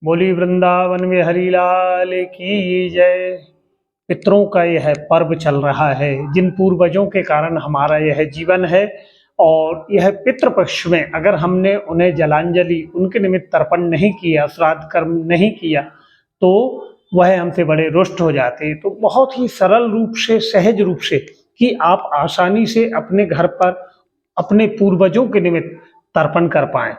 बोली वृंदावन में हरिलाल की जय। पितरों का यह पर्व चल रहा है, जिन पूर्वजों के कारण हमारा यह जीवन है। और यह पितृपक्ष में अगर हमने उन्हें जलांजलि, उनके निमित्त तर्पण नहीं किया, श्राद्ध कर्म नहीं किया, तो वह हमसे बड़े रुष्ट हो जाते हैं। तो बहुत ही सरल रूप से, सहज रूप से कि आप आसानी से अपने घर पर अपने पूर्वजों के निमित्त तर्पण कर पाएं।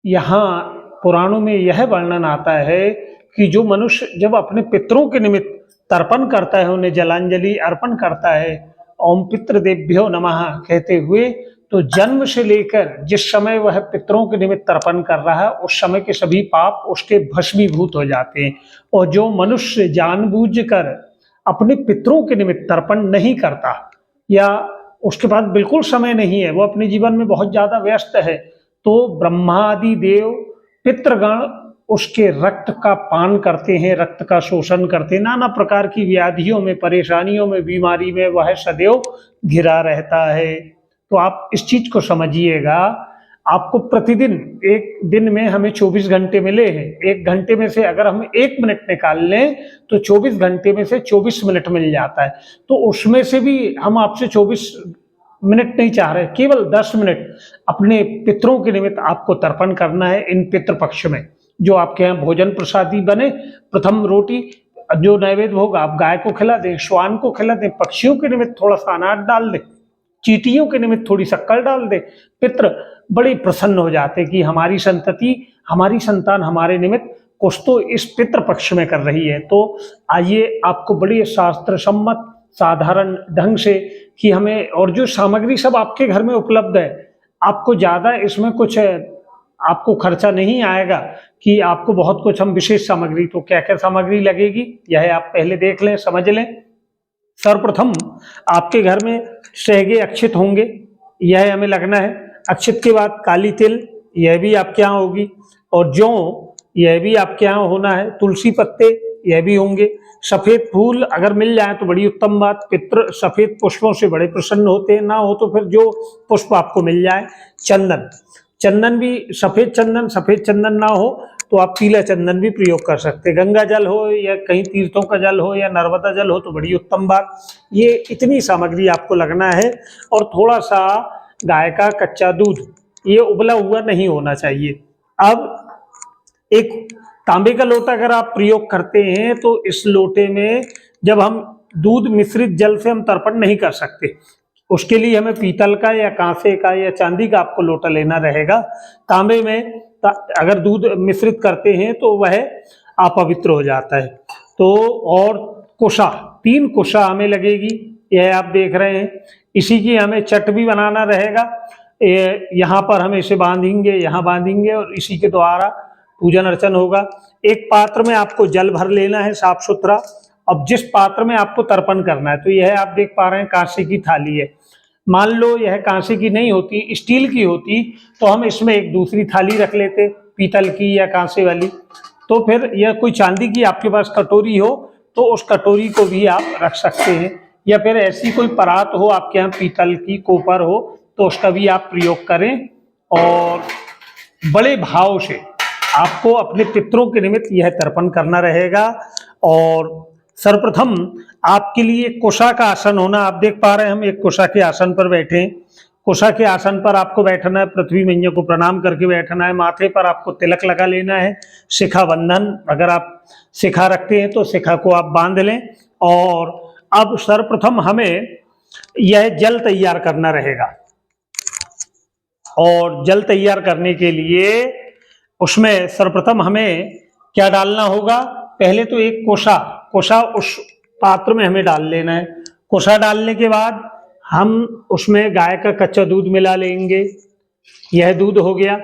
यहाँ पुराणों में यह वर्णन आता है कि जो मनुष्य जब अपने पितरों के निमित्त तर्पण करता है, उन्हें जलांजलि अर्पण करता है, ओम पितृदेभ्यो नमः कहते हुए, तो जन्म से लेकर जिस समय वह पितरों के निमित्त तर्पण कर रहा है, उस समय के सभी पाप उसके भस्मीभूत हो जाते हैं। और जो मनुष्य जानबूझकर अपने पितरों के निमित्त तर्पण नहीं करता, या उसके पास बिल्कुल समय नहीं है, वो अपने जीवन में बहुत ज्यादा व्यस्त है, तो ब्रह्मादि देव पितृगण उसके रक्त का पान करते हैं, रक्त का शोषण करते हैं, नाना प्रकार की व्याधियों में, परेशानियों में, बीमारी में वह सदैव घिरा रहता है। तो आप इस चीज को समझिएगा। आपको प्रतिदिन, एक दिन में हमें 24 घंटे मिले हैं, एक घंटे में से अगर हम 1 मिनट निकाल लें तो 24 घंटे में से 24 मिनट मिल जाता है। तो उसमें से भी हम आपसे 24 मिनट नहीं चाह रहे, केवल 10 मिनट अपने पितरों के निमित्त आपको तर्पण करना है। इन पितृपक्ष में जो आपके यहाँ भोजन प्रसादी बने, प्रथम रोटी जो नैवेद्य होगा आप गाय को खिला दें, श्वान को खिला दें, पक्षियों के निमित्त थोड़ा सा अनाज डाल दें, चींटियों के निमित्त थोड़ी शक्कर डाल दें। पितृ बड़े प्रसन्न हो जाते कि हमारी संतति, हमारी संतान हमारे निमित्त कुछ तो इस पितृ पक्ष में कर रही है। तो आइए आपको बड़ी शास्त्र सम्मत साधारण ढंग से कि हमें, और जो सामग्री सब आपके घर में उपलब्ध है, आपको ज्यादा इसमें कुछ आपको खर्चा नहीं आएगा कि आपको बहुत कुछ हम विशेष सामग्री, तो क्या क्या सामग्री लगेगी यह आप पहले देख लें, समझ लें। सर्वप्रथम आपके घर में सहगे अक्षित होंगे, यह हमें लगना है। अक्षित के बाद काली तिल, यह भी आपके यहाँ होगी, और जौ, यह भी आपके यहाँ होना है। तुलसी पत्ते, यह भी होंगे। सफेद फूल अगर मिल जाए तो बड़ी उत्तम बात, पितृ सफेद पुष्पों से बड़े प्रसन्न होते हैं, ना हो तो फिर जो पुष्प आपको मिल जाए। चंदन, चंदन भी सफेद चंदन ना हो तो आप पीला चंदन भी प्रयोग कर सकते हैं। गंगा जल हो या कहीं तीर्थों का जल हो या नर्मदा जल हो तो बड़ी उत्तम बात। ये इतनी सामग्री आपको लगना है। और थोड़ा सा गाय का कच्चा दूध, ये उबला हुआ नहीं होना चाहिए। अब एक तांबे का लोटा अगर आप प्रयोग करते हैं तो इस लोटे में जब हम दूध मिश्रित जल से हम तर्पण नहीं कर सकते, उसके लिए हमें पीतल का या कांसे का या चांदी का आपको लोटा लेना रहेगा। तांबे में अगर दूध मिश्रित करते हैं तो वह अपवित्र हो जाता है। तो और कुशा, 3 कुशा हमें लगेगी, यह आप देख रहे हैं। इसी की हमें चट भी बनाना रहेगा। यहाँ पर हम इसे बांधेंगे, यहाँ बांधेंगे, और इसी के द्वारा पूजन अर्चन होगा। एक पात्र में आपको जल भर लेना है साफ सुथरा। अब जिस पात्र में आपको तर्पण करना है, तो यह आप देख पा रहे हैं कांसे की थाली है। मान लो यह कांसे की नहीं होती, स्टील की होती, तो हम इसमें एक दूसरी थाली रख लेते, पीतल की या कांसे वाली। तो फिर यह कोई चांदी की आपके पास कटोरी हो तो उस कटोरी को भी आप रख सकते हैं, या फिर ऐसी कोई परात हो आपके यहाँ पीतल की, कोपर हो, तो उसका भी आप प्रयोग करें। और बड़े भाव से आपको अपने पितरों के निमित्त यह तर्पण करना रहेगा। और सर्वप्रथम आपके लिए कुशा का आसन होना, आप देख पा रहे हैं हम एक कुशा के आसन पर बैठे हैं। कुशा के आसन पर आपको बैठना है, पृथ्वी मैया को प्रणाम करके बैठना है। माथे पर आपको तिलक लगा लेना है, शिखा बंधन, अगर आप शिखा रखते हैं तो शिखा को आप बांध लें। और अब सर्वप्रथम हमें यह जल तैयार करना रहेगा, और जल तैयार करने के लिए उसमें सर्वप्रथम हमें क्या डालना होगा, पहले तो एक कोसा उस पात्र में हमें डाल लेना है। कोसा डालने के बाद हम उसमें गाय का कच्चा दूध मिला लेंगे, यह दूध हो गया।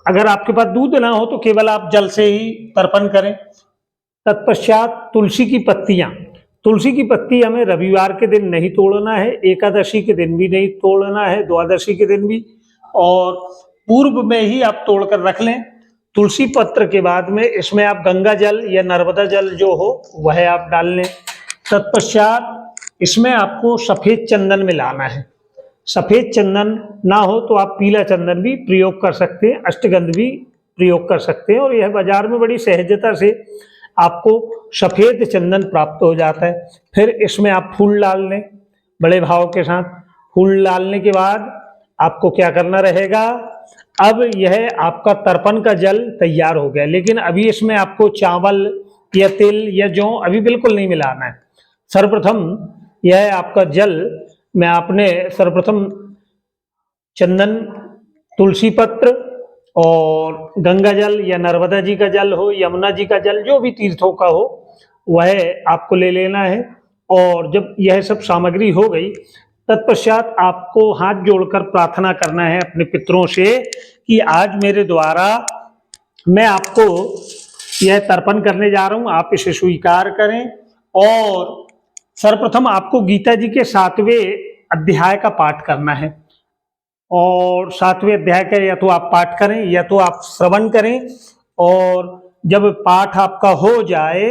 अगर आपके पास दूध ना हो तो केवल आप जल से ही तर्पण करें। तत्पश्चात तुलसी की पत्तियां, तुलसी की पत्ती हमें रविवार के दिन नहीं तोड़ना है, एकादशी के दिन भी नहीं तोड़ना है, द्वादशी के दिन भी, और पूर्व में ही आप तोड़कर रख लें। तुलसी पत्र के बाद में इसमें आप गंगा जल या नर्मदा जल जो हो वह आप डाल लें। तत्पश्चात इसमें आपको सफेद चंदन मिलाना है। सफेद चंदन ना हो तो आप पीला चंदन भी प्रयोग कर सकते हैं, अष्टगंध भी प्रयोग कर सकते हैं और यह बाजार में बड़ी सहजता से आपको सफ़ेद चंदन प्राप्त हो जाता है। फिर इसमें आप फूल डाल लें बड़े भाव के साथ। फूल डालने के बाद आपको क्या करना रहेगा, अब यह आपका तर्पण का जल तैयार हो गया, लेकिन अभी इसमें आपको चावल या तिल या जौ अभी बिल्कुल नहीं मिलाना है। सर्वप्रथम यह आपका जल में आपने सर्वप्रथम चंदन, तुलसी पत्र और गंगा जल या नर्मदा जी का जल हो, यमुना जी का जल, जो भी तीर्थों का हो वह आपको ले लेना है। और जब यह सब सामग्री हो गई तत्पश्चात आपको हाथ जोड़कर प्रार्थना करना है अपने पितरों से कि आज मेरे द्वारा मैं आपको यह तर्पण करने जा रहा हूं, आप इसे स्वीकार करें। और सर्वप्रथम आपको गीता जी के 7वें अध्याय का पाठ करना है और 7वें अध्याय का या तो आप पाठ करें या तो आप श्रवण करें। और जब पाठ आपका हो जाए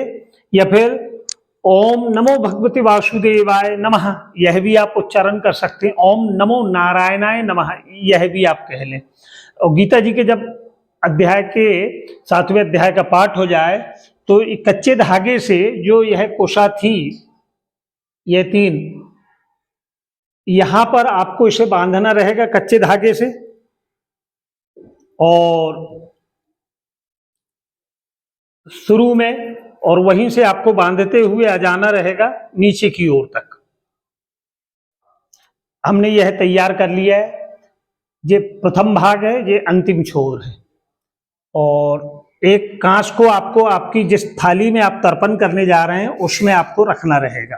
या फिर ओम नमो भगवते वासुदेवाय नमः यह भी आप उच्चारण कर सकते हैं, ओम नमो नारायणाय नमः यह भी आप कह लें। और गीता जी के जब अध्याय के 7वें अध्याय का पाठ हो जाए तो कच्चे धागे से जो यह कोशा थी, ये 3, यहां पर आपको इसे बांधना रहेगा कच्चे धागे से और शुरू में, और वहीं से आपको बांधते हुए आ जाना रहेगा नीचे की ओर तक। हमने यह तैयार कर लिया है। ये प्रथम भाग है, ये अंतिम छोर है। और एक कांच को आपको आपकी जिस थाली में आप तर्पण करने जा रहे हैं उसमें आपको रखना रहेगा।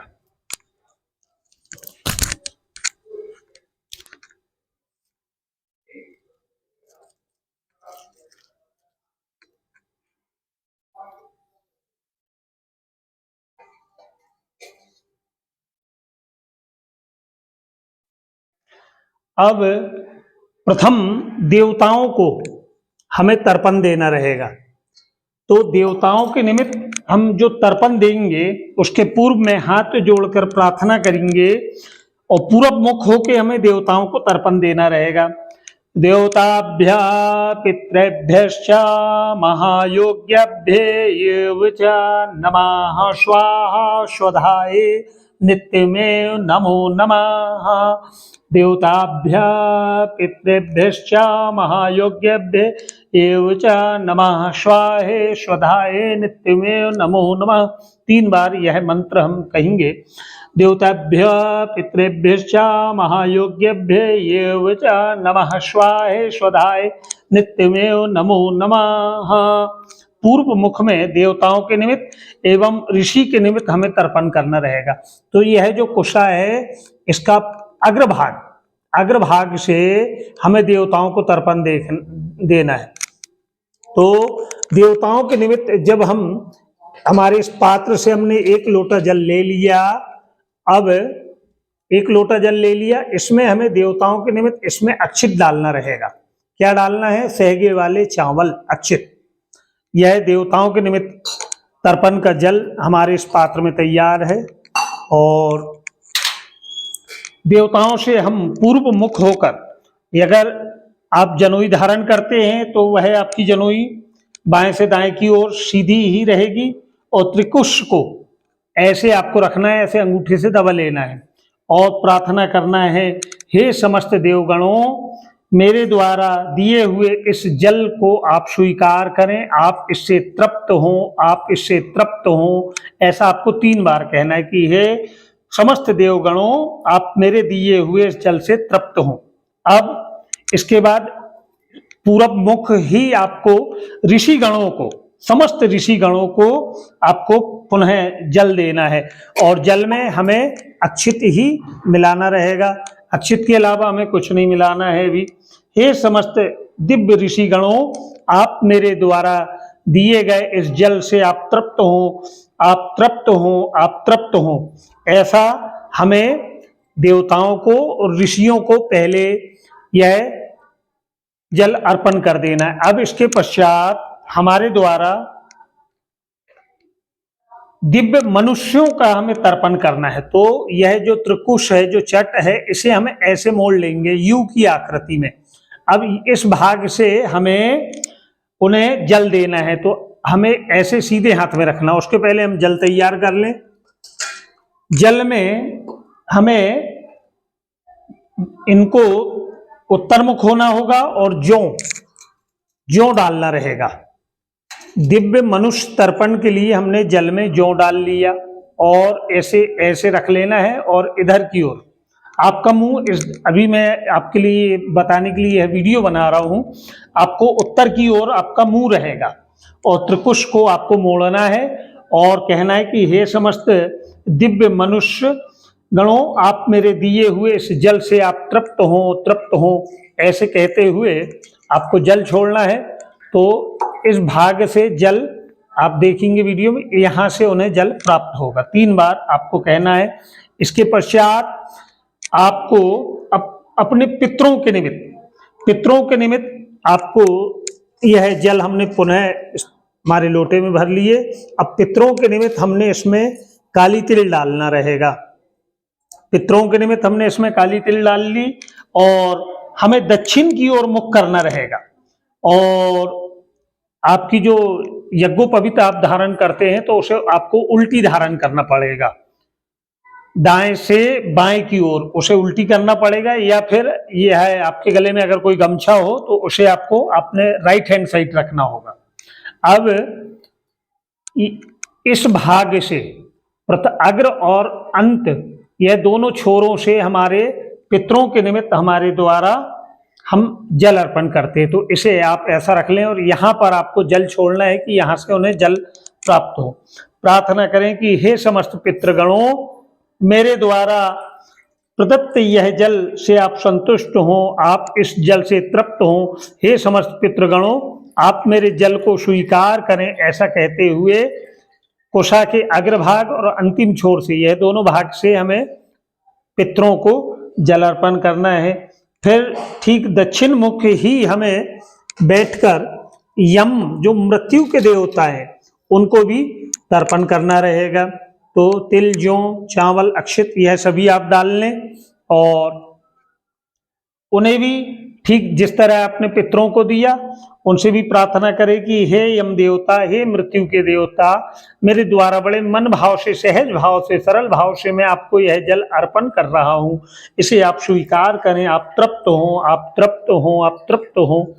अब प्रथम देवताओं को हमें तर्पण देना रहेगा। तो देवताओं के निमित्त हम जो तर्पण देंगे उसके पूर्व में हाथ जोड़कर प्रार्थना करेंगे और पूरब मुख होके हमें देवताओं को तर्पण देना रहेगा। देवताभ्य पितृभ्यश्च महायोग्यभ्य च नमः स्वाहा स्वधाय नित्यमेव नमो नमः। देवताभ्य पितृभ्यश्च महायोग्यभ्य एव च नमः स्वाहे स्वधाये नित्यमेव नमो नमः। 3 बार यह मंत्र हम कहेंगे। देवताभ्य पितृभ्यश्च महायोग्यभ्य एव च नमः स्वाहे स्वधाये नित्यमेव नमो नमः। पूर्व मुख में देवताओं के निमित्त एवं ऋषि के निमित्त हमें तर्पण करना रहेगा। तो यह जो कुशा है इसका अग्रभाग से हमें देवताओं को तर्पण देना है। तो देवताओं के निमित्त जब हम हमारे इस पात्र से हमने 1 लोटा जल ले लिया, अब 1 लोटा जल ले लिया, इसमें हमें देवताओं के निमित्त इसमें अक्षित डालना रहेगा। क्या डालना है? सहगे वाले चावल अक्षित। यह देवताओं के निमित्त तर्पण का जल हमारे इस पात्र में तैयार है। और देवताओं से हम पूर्व मुख होकर, अगर आप जनोई धारण करते हैं तो वह आपकी जनोई बाएं से दाएं की ओर सीधी ही रहेगी और त्रिकुश को ऐसे आपको रखना है, ऐसे अंगूठे से दबा लेना है और प्रार्थना करना है, हे समस्त देवगणों, मेरे द्वारा दिए हुए इस जल को आप स्वीकार करें, आप इससे तृप्त हों, आप इससे तृप्त हों। ऐसा आपको 3 बार कहना है कि हे समस्त देवगणों, आप मेरे दिए हुए इस जल से तृप्त हों। अब इसके बाद पूरब मुख ही आपको ऋषिगणों को, समस्त ऋषिगणों को आपको पुनः जल देना है और जल में हमें अक्षित ही मिलाना रहेगा। अक्षित के अलावा हमें कुछ नहीं मिलाना है भी। हे समस्त दिव्य ऋषिगणों, आप मेरे द्वारा दिए गए इस जल से आप तृप्त हो, आप तृप्त हो, आप तृप्त हो। ऐसा हमें देवताओं को और ऋषियों को पहले यह जल अर्पण कर देना है। अब इसके पश्चात हमारे द्वारा दिव्य मनुष्यों का हमें तर्पण करना है। तो यह जो त्रिकुश है, जो चट है, इसे हमें ऐसे मोड़ लेंगे यू की आकृति में। अब इस भाग से हमें उन्हें जल देना है। तो हमें ऐसे सीधे हाथ में रखना, उसके पहले हम जल तैयार कर लें। जल में हमें इनको उत्तरमुख होना होगा और जौ डालना रहेगा। दिव्य मनुष्य तर्पण के लिए हमने जल में जौ डाल लिया और ऐसे ऐसे रख लेना है। और इधर की ओर आपका मुंह, अभी मैं आपके लिए बताने के लिए यह वीडियो बना रहा हूं, आपको उत्तर की ओर आपका मुंह रहेगा और त्रिकुश को आपको मोड़ना है और कहना है कि हे समस्त दिव्य मनुष्य गणों, आप मेरे दिए हुए इस जल से आप तृप्त हो, ऐसे कहते हुए आपको जल छोड़ना है। तो इस भाग से जल, आप देखेंगे वीडियो में, यहां से उन्हें जल प्राप्त होगा। 3 बार आपको कहना है। इसके पश्चात आपको अपने पितरों के निमित्त आपको यह जल हमने पुनः हमारे लोटे में भर लिए। अब पितरों के निमित्त हमने इसमें काली तिल डालना रहेगा। पितरों के निमित्त हमने इसमें काली तिल डाल ली और हमें दक्षिण की ओर मुख करना रहेगा। और आपकी जो यज्ञोपवीत आप धारण करते हैं तो उसे आपको उल्टी धारण करना पड़ेगा, दाएं से बाएं की ओर उसे उल्टी करना पड़ेगा। या फिर यह है, आपके गले में अगर कोई गमछा हो तो उसे आपको अपने राइट हैंड साइड रखना होगा। अब इस भाग से अग्र और अंत, यह दोनों छोरों से हमारे पितरों के निमित्त हमारे द्वारा हम जल अर्पण करते हैं। तो इसे आप ऐसा रख लें और यहाँ पर आपको जल छोड़ना है कि यहाँ से उन्हें जल प्राप्त हो। प्रार्थना करें कि हे समस्त पितृगणों, मेरे द्वारा प्रदत्त यह जल से आप संतुष्ट हो, आप इस जल से तृप्त हो। हे समस्त पितृगणों, आप मेरे जल को स्वीकार करें। ऐसा कहते हुए कोशा के अग्रभाग और अंतिम छोर से, यह दोनों भाग से हमें पितरों को जल अर्पण करना है। फिर ठीक दक्षिण मुख ही हमें बैठकर यम, जो मृत्यु के देवता हैं, उनको भी तर्पण करना रहेगा। तो तिल, जौ, चावल, अक्षत, यह सभी आप डाल लें और उन्हें भी ठीक जिस तरह आपने पितरों को दिया, उनसे भी प्रार्थना करें कि हे यम देवता, हे मृत्यु के देवता, मेरे द्वारा बड़े मन भाव से, सहज भाव से, सरल भाव से मैं आपको यह जल अर्पण कर रहा हूँ, इसे आप स्वीकार करें। आप तृप्त हो, आप तृप्त हो, आप तृप्त हो।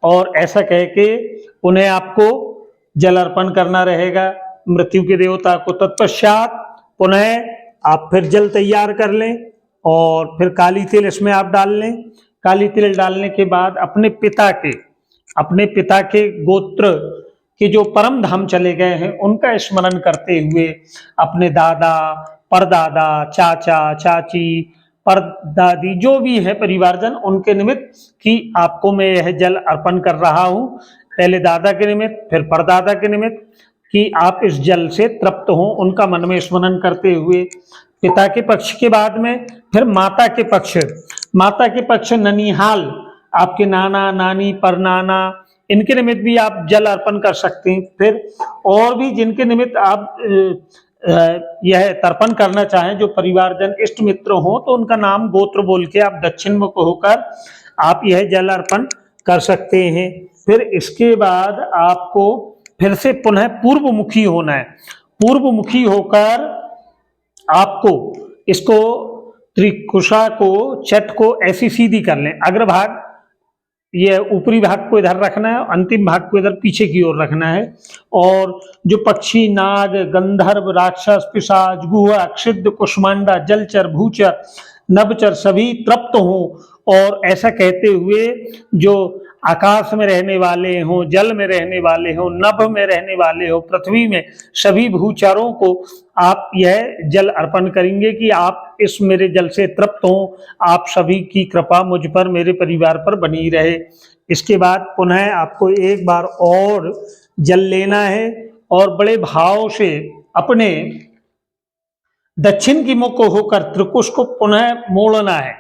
और ऐसा कह के उन्हें आपको जल अर्पण करना रहेगा, मृत्यु के देवता को। तत्पश्चात पुनः आप फिर जल तैयार कर लें और फिर काली तिल इसमें आप डाल लें। काली तिल डालने के बाद अपने पिता के गोत्र के जो परम धाम चले गए हैं, उनका स्मरण करते हुए अपने दादा, परदादा, चाचा, चाची, परदादी, जो भी है परिवारजन, उनके निमित्त कि आपको मैं यह जल अर्पण कर रहा हूँ। पहले दादा के निमित्त, फिर परदादा के निमित्त, कि आप इस जल से तृप्त हो, उनका मन में स्मरण करते हुए। पिता के पक्ष के बाद में फिर माता के पक्ष ननिहाल, आपके नाना, नानी, परनाना, इनके निमित्त भी आप जल अर्पण कर सकते हैं। फिर और भी जिनके निमित्त आप यह तर्पण करना चाहें, जो परिवारजन, इष्ट मित्र हो, तो उनका नाम गोत्र बोल के आप दक्षिण मुख होकर आप यह जल अर्पण कर सकते हैं। फिर इसके बाद आपको फिर से पुनः पूर्वमुखी होना है। पूर्वमुखी होकर आपको इसको त्रिकुशा को, चट को ऐसी सीधी कर लें। अग्रभाग, ये ऊपरी भाग को इधर रखना है, अंतिम भाग को इधर पीछे की ओर रखना है। और जो पक्षी, नाग, गंधर्व, राक्षस, पिशाच, गुहा, क्षिद्र, कुष्मांडा, जलचर, भूचर, नभचर सभी तृप्त हों। और ऐसा कहते हुए जो आकाश में रहने वाले हों, जल में रहने वाले हों, नभ में रहने वाले हों, पृथ्वी में, सभी भूचरों को आप यह जल अर्पण करेंगे कि आप इस मेरे जल से तृप्त हों। आप सभी की कृपा मुझ पर, मेरे परिवार पर बनी रहे। इसके बाद पुनः आपको एक बार और जल लेना है और बड़े भाव से अपने दक्षिण की मुख होकर त्रिकुश को पुनः मोड़ना है।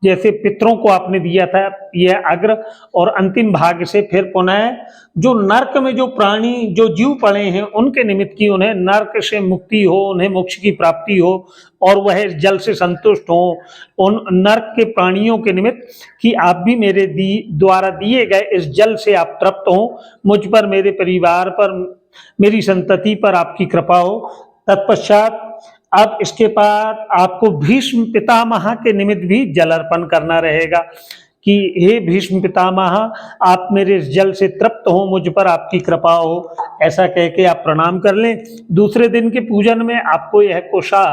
जैसे पितरों को आपने दिया था यह अग्र और अंतिम भाग से फिर पुनः जो नरक में जो प्राणी जो जीव पड़े हैं उनके निमित्त की उन्हें नरक से मुक्ति हो, उन्हें मोक्ष की प्राप्ति हो और वह जल से संतुष्ट हो। उन नरक के प्राणियों के निमित्त कि आप भी मेरे द्वारा दिए गए इस जल से आप तृप्त हो, मुझ पर, मेरे परिवार पर, मेरी संतति पर आपकी कृपा हो। तत्पश्चात अब इसके बाद आपको भीष्म पितामह के निमित्त भी जल अर्पण करना रहेगा कि हे भीष्म पितामह, आप मेरे इस जल से तृप्त हो, मुझ पर आपकी कृपा हो, ऐसा कह के आप प्रणाम कर लें। दूसरे दिन के पूजन में आपको यह कोशा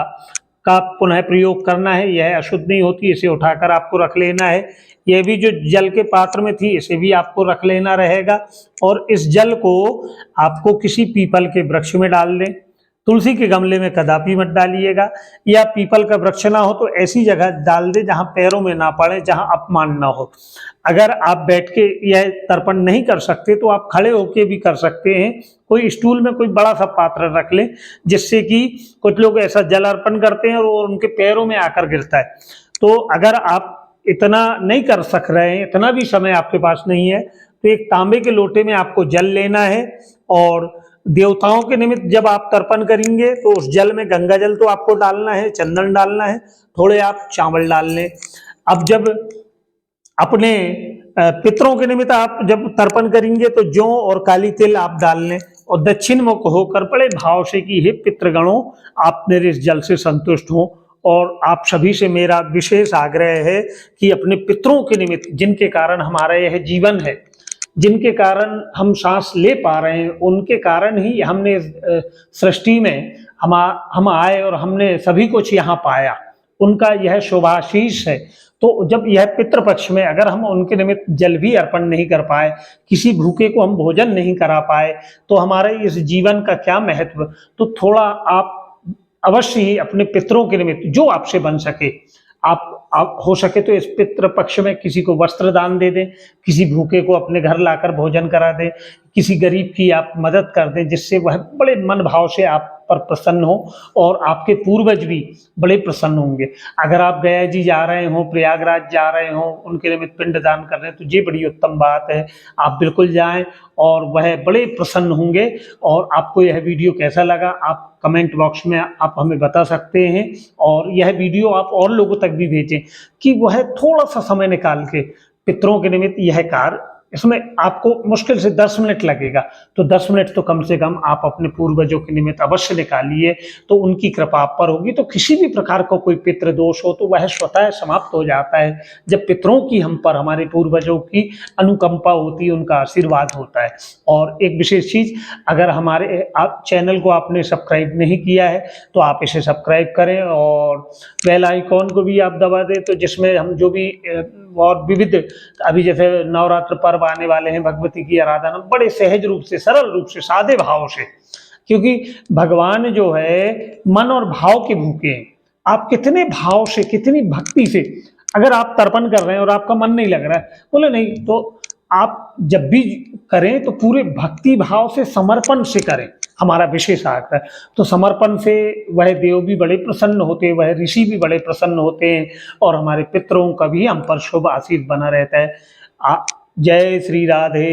का पुनः प्रयोग करना है, यह अशुद्ध नहीं होती, इसे उठाकर आपको रख लेना है। यह भी जो जल के पात्र में थी इसे भी आपको रख लेना रहेगा और इस जल को आपको किसी पीपल के वृक्ष में डाल दें। तुलसी के गमले में कदापि मत डालिएगा, या पीपल का वृक्ष ना हो तो ऐसी जगह डाल दे जहां पैरों में ना पड़े, जहां अपमान ना हो। अगर आप बैठ के यह तर्पण नहीं कर सकते तो आप खड़े होके भी कर सकते हैं। कोई स्टूल में कोई बड़ा सा पात्र रख लें, जिससे कि कुछ लोग ऐसा जल अर्पण करते हैं और उनके पैरों में आकर गिरता है। तो अगर आप इतना नहीं कर सक रहे हैं, इतना भी समय आपके पास नहीं है, तो एक तांबे के लोटे में आपको जल लेना है और देवताओं के निमित्त जब आप तर्पण करेंगे तो उस जल में गंगा जल तो आपको डालना है, चंदन डालना है, थोड़े आप चावल डाल लें। अब जब अपने पितरों के निमित्त आप जब तर्पण करेंगे तो जौ और काली तिल आप डाल लें और दक्षिण मुख होकर बड़े भाव से कि हे पितृगणों, आप मेरे इस जल से संतुष्ट हों और आप सभी से मेरा विशेष आग्रह है कि अपने पितरों के निमित्त, जिनके कारण हमारा यह जीवन है, जिनके कारण हम सांस ले पा रहे हैं, उनके कारण ही हमने सृष्टि में हम आए और हमने सभी कुछ यहाँ पाया, उनका यह शुभाशीष है। तो जब यह पितृपक्ष में अगर हम उनके निमित्त जल भी अर्पण नहीं कर पाए, किसी भूखे को हम भोजन नहीं करा पाए, तो हमारे इस जीवन का क्या महत्व। तो थोड़ा आप अवश्य ही अपने पितरों के निमित्त जो आपसे बन सके, आप हो सके तो इस पितृ पक्ष में किसी को वस्त्र दान दे दें, किसी भूखे को अपने घर लाकर भोजन करा दें, किसी गरीब की आप मदद कर दें, जिससे वह बड़े मन भाव से आप पर प्रसन्न हो और आपके पूर्वज भी बड़े प्रसन्न होंगे। अगर आप गया जी जा रहे हो, प्रयागराज जा रहे हो, उनके निमित्त पिंड दान कर रहे हैं, तो ये बड़ी उत्तम बात है, आप बिल्कुल जाएं और वह बड़े प्रसन्न होंगे। और आपको यह वीडियो कैसा लगा आप कमेंट बॉक्स में आप हमें बता सकते हैं और यह वीडियो आप और लोगों तक भी भेजें कि वह थोड़ा सा समय निकाल के पितरों के निमित्त यह कार्य, इसमें आपको मुश्किल से 10 मिनट लगेगा, तो 10 मिनट तो कम से कम आप अपने पूर्वजों के निमित्त अवश्य निकालिए, तो उनकी कृपा आप पर होगी। तो किसी भी प्रकार का कोई पितृ दोष हो तो वह स्वतः समाप्त हो जाता है जब पितरों की हम पर, हमारे पूर्वजों की अनुकंपा होती है, उनका आशीर्वाद होता है। और एक विशेष चीज़, अगर हमारे आप चैनल को आपने सब्सक्राइब नहीं किया है तो आप इसे सब्सक्राइब करें और बेल आइकॉन को भी आप दबा दें, तो जिसमें हम जो भी और विविध, अभी जैसे नवरात्र पर्व आने वाले हैं, भगवती की आराधना बड़े सहज रूप से, सरल रूप से, सादे भाव से, क्योंकि भगवान जो है मन और भाव के भूखे हैं। आप कितने भाव से, कितनी भक्ति से अगर आप तर्पण कर रहे हैं और आपका मन नहीं लग रहा है, बोले नहीं, तो आप जब भी करें तो पूरे भक्ति भाव से, समर्पण से करें, हमारा विशेष आग्रह। तो समर्पण से वह देव भी बड़े प्रसन्न होते हैं, वह ऋषि भी बड़े प्रसन्न होते हैं और हमारे पितरों का भी हम पर शुभ आशीष बना रहता है। जय श्री राधे।